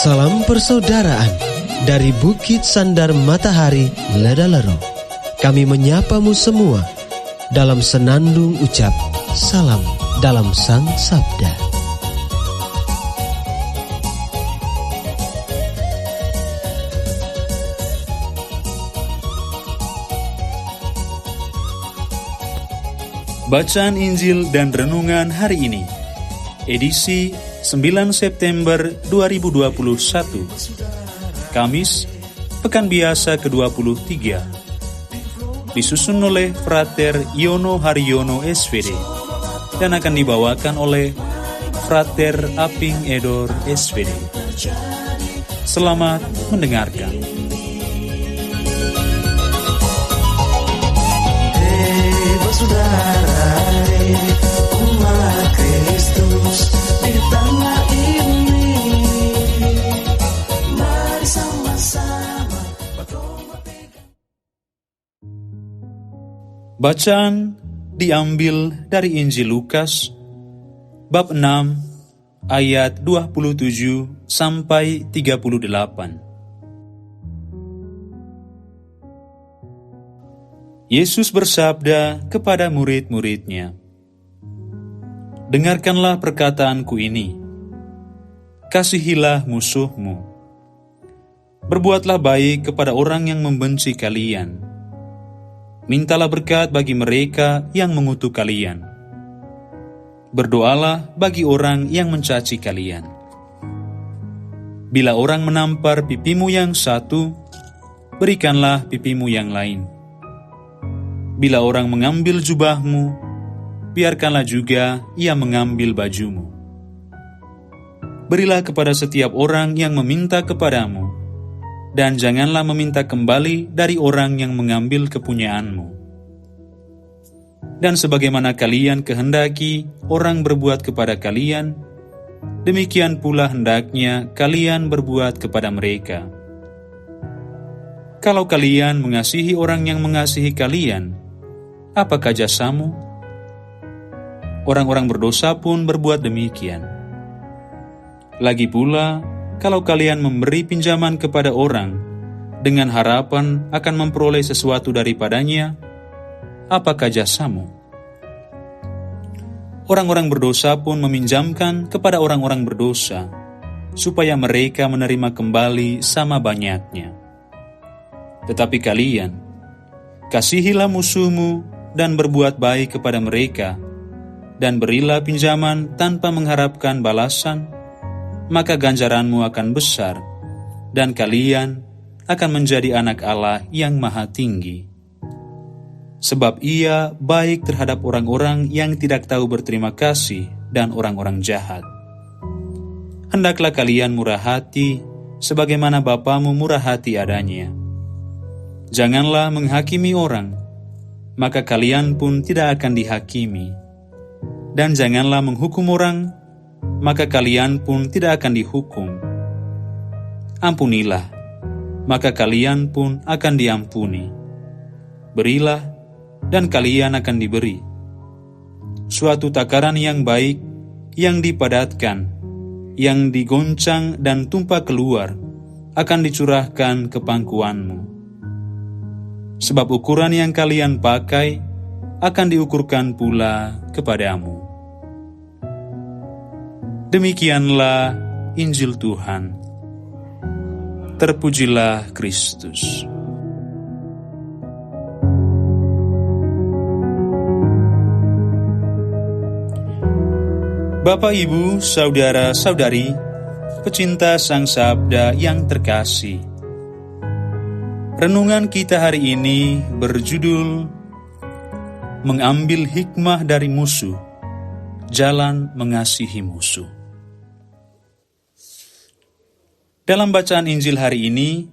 Salam persaudaraan dari Bukit Sandar Matahari, Ledalero. Kami menyapamu semua dalam senandung ucap salam dalam Sang Sabda. Bacaan Injil dan Renungan hari ini, edisi 9 September 2021, Kamis, Pekan Biasa ke-23, disusun oleh Frater Yono Haryono SVD, dan akan dibawakan oleh Frater Aping Edor SVD. Selamat mendengarkan. Saudara, umat Kristus di tanah ini, mari sama-sama berkompetisi. Bacaan diambil dari Injil Lukas bab 6 ayat 27 sampai 38. Yesus bersabda kepada murid-muridnya, "Dengarkanlah perkataanku ini, kasihilah musuhmu, berbuatlah baik kepada orang yang membenci kalian, mintalah berkat bagi mereka yang mengutuk kalian, berdoalah bagi orang yang mencaci kalian. Bila orang menampar pipimu yang satu, berikanlah pipimu yang lain. Bila orang mengambil jubahmu, biarkanlah juga ia mengambil bajumu. Berilah kepada setiap orang yang meminta kepadamu, dan janganlah meminta kembali dari orang yang mengambil kepunyaanmu. Dan sebagaimana kalian kehendaki orang berbuat kepada kalian, demikian pula hendaknya kalian berbuat kepada mereka. Kalau kalian mengasihi orang yang mengasihi kalian, apakah jasamu? Orang-orang berdosa pun berbuat demikian. Lagi pula, kalau kalian memberi pinjaman kepada orang dengan harapan akan memperoleh sesuatu daripadanya, apakah jasamu? Orang-orang berdosa pun meminjamkan kepada orang-orang berdosa, supaya mereka menerima kembali sama banyaknya. Tetapi kalian, kasihilah musuhmu dan berbuat baik kepada mereka, dan berilah pinjaman tanpa mengharapkan balasan, maka ganjaranmu akan besar, dan kalian akan menjadi anak Allah yang Maha Tinggi. Sebab Ia baik terhadap orang-orang yang tidak tahu berterima kasih dan orang-orang jahat. Hendaklah kalian murah hati, sebagaimana Bapamu murah hati adanya. Janganlah menghakimi orang, maka kalian pun tidak akan dihakimi. Dan janganlah menghukum orang, maka kalian pun tidak akan dihukum. Ampunilah, maka kalian pun akan diampuni. Berilah, dan kalian akan diberi. Suatu takaran yang baik, yang dipadatkan, yang digoncang dan tumpah keluar, akan dicurahkan ke pangkuanmu. Sebab ukuran yang kalian pakai akan diukurkan pula kepadamu." Demikianlah Injil Tuhan. Terpujilah Kristus. Bapak, Ibu, saudara-saudari, pecinta Sang Sabda yang terkasih, renungan kita hari ini berjudul Mengambil Hikmah dari Musuh, Jalan Mengasihi Musuh. Dalam bacaan Injil hari ini,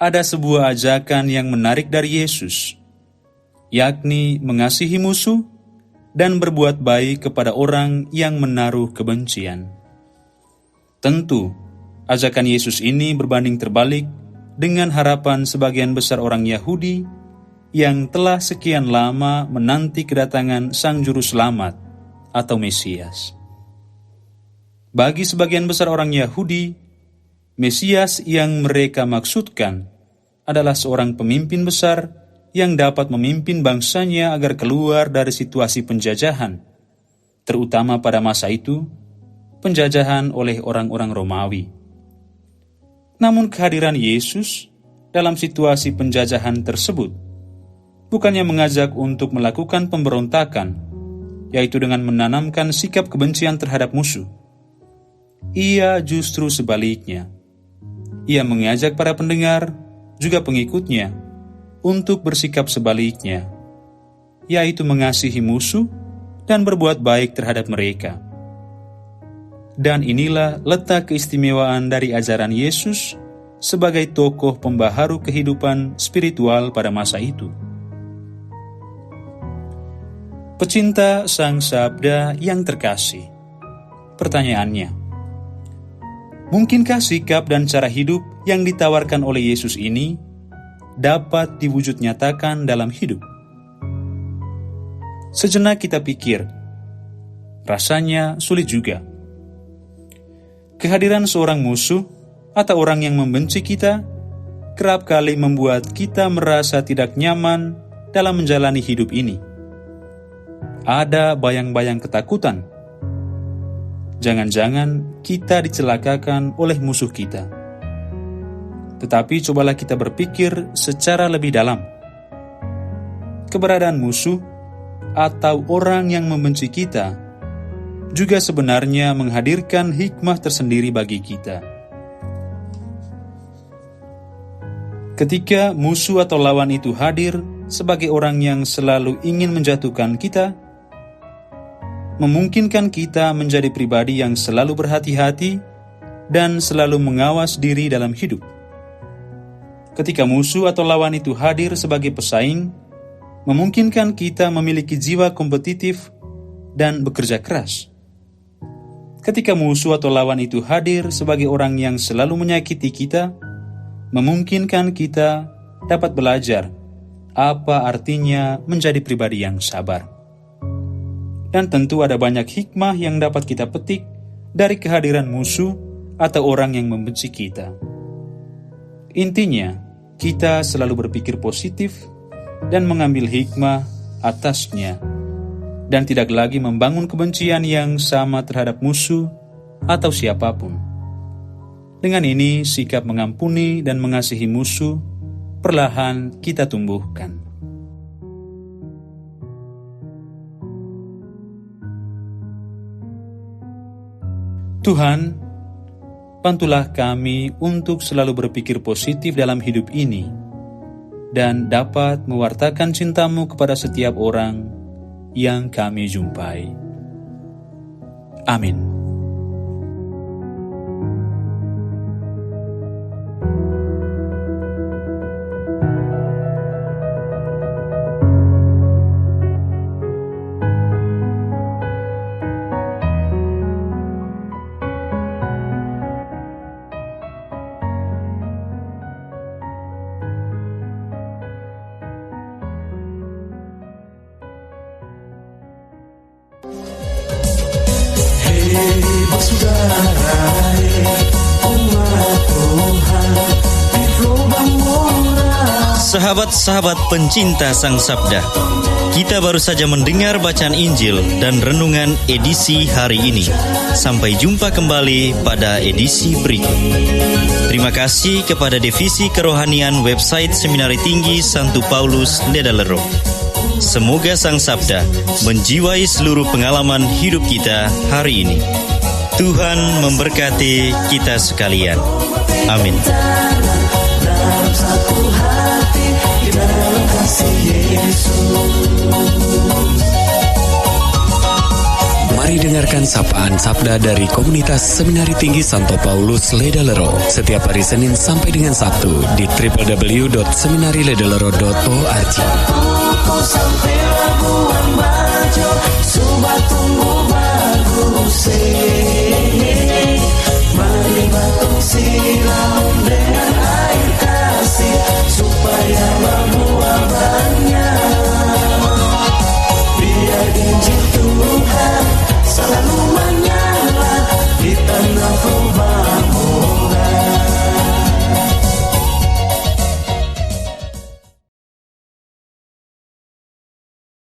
ada sebuah ajakan yang menarik dari Yesus, yakni mengasihi musuh dan berbuat baik kepada orang yang menaruh kebencian. Tentu, ajakan Yesus ini berbanding terbalik dengan harapan sebagian besar orang Yahudi yang telah sekian lama menanti kedatangan Sang Juru Selamat atau Mesias. Bagi sebagian besar orang Yahudi, Mesias yang mereka maksudkan adalah seorang pemimpin besar yang dapat memimpin bangsanya agar keluar dari situasi penjajahan, terutama pada masa itu, penjajahan oleh orang-orang Romawi. Namun kehadiran Yesus dalam situasi penjajahan tersebut bukannya mengajak untuk melakukan pemberontakan, yaitu dengan menanamkan sikap kebencian terhadap musuh. Ia justru sebaliknya. Ia mengajak para pendengar, juga pengikutnya, untuk bersikap sebaliknya, yaitu mengasihi musuh dan berbuat baik terhadap mereka. Dan inilah letak keistimewaan dari ajaran Yesus sebagai tokoh pembaharu kehidupan spiritual pada masa itu. Pecinta Sang Sabda yang terkasih, pertanyaannya, mungkinkah sikap dan cara hidup yang ditawarkan oleh Yesus ini dapat diwujud nyatakan dalam hidup? Sejenak kita pikir, rasanya sulit juga. Kehadiran seorang musuh atau orang yang membenci kita kerap kali membuat kita merasa tidak nyaman dalam menjalani hidup ini. Ada bayang-bayang ketakutan. Jangan-jangan kita dicelakakan oleh musuh kita. Tetapi cobalah kita berpikir secara lebih dalam. Keberadaan musuh atau orang yang membenci kita juga sebenarnya menghadirkan hikmah tersendiri bagi kita. Ketika musuh atau lawan itu hadir sebagai orang yang selalu ingin menjatuhkan kita, memungkinkan kita menjadi pribadi yang selalu berhati-hati dan selalu mengawas diri dalam hidup. Ketika musuh atau lawan itu hadir sebagai pesaing, memungkinkan kita memiliki jiwa kompetitif dan bekerja keras. Ketika musuh atau lawan itu hadir sebagai orang yang selalu menyakiti kita, memungkinkan kita dapat belajar apa artinya menjadi pribadi yang sabar. Dan tentu ada banyak hikmah yang dapat kita petik dari kehadiran musuh atau orang yang membenci kita. Intinya, kita selalu berpikir positif dan mengambil hikmah atasnya, dan tidak lagi membangun kebencian yang sama terhadap musuh atau siapapun. Dengan ini, sikap mengampuni dan mengasihi musuh perlahan kita tumbuhkan. Tuhan, bantulah kami untuk selalu berpikir positif dalam hidup ini dan dapat mewartakan cinta-Mu kepada setiap orang yang kami jumpai. Amin. Saudara, umat Tuhan, di lubang murah. Sahabat-sahabat pencinta Sang Sabda, kita baru saja mendengar bacaan Injil dan renungan edisi hari ini. Sampai jumpa kembali pada edisi berikut. Terima kasih kepada Divisi Kerohanian website Seminari Tinggi Santo Paulus Ledalero. Semoga Sang Sabda menjiwai seluruh pengalaman hidup kita hari ini. Tuhan memberkati kita sekalian. Amin. Dalam satu hati, di dalam kasih Yesus. Mari dengarkan sapaan sabda dari komunitas Seminari Tinggi Santo Paulus Ledalero setiap hari Senin sampai dengan Sabtu di www.seminariledalero.org. Sampai Labuan Bajo, Subak tumbuh bagus.